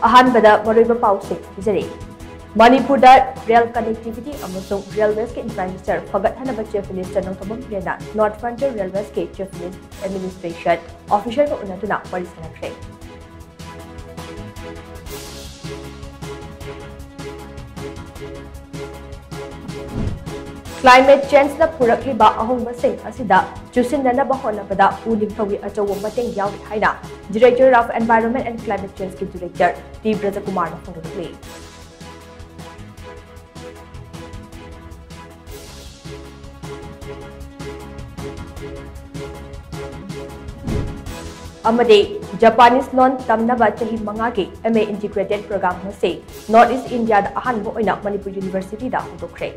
अहानबदा मरुइबा पाउसे जरे मणिपुर रेल कनेक्टिविटी अमसुंग रेलवेज के इंफ्रास्ट्रक्चर फगतहनबा चीफ मिनिस्टर नोंथोबम प्रेना नॉर्थ फ्रंटियर रेलवेज के चीफ एडमिनिस्ट्रेशन ऑफिसर को उन्नतुना वरी सनखरे क्लाइमेट चेंज न पुरखलिबा अहोंबसिंग असिदा चुसिननबा होनबदा उलिंगथवी अचौब मतेंग यावि हाइना director of environment and climate change के डायरेक्टर टी ब्रजकुमार ने फोंदोखले अमदे जापानीज लोन तमनबा चही मंगा के एमए इंटीग्रेटेड प्रोग्राम से नॉर्थ ईस्ट इंडिया दा अहानबो ओइना मणिपुर यूनिवर्सिटी दा होदोखरे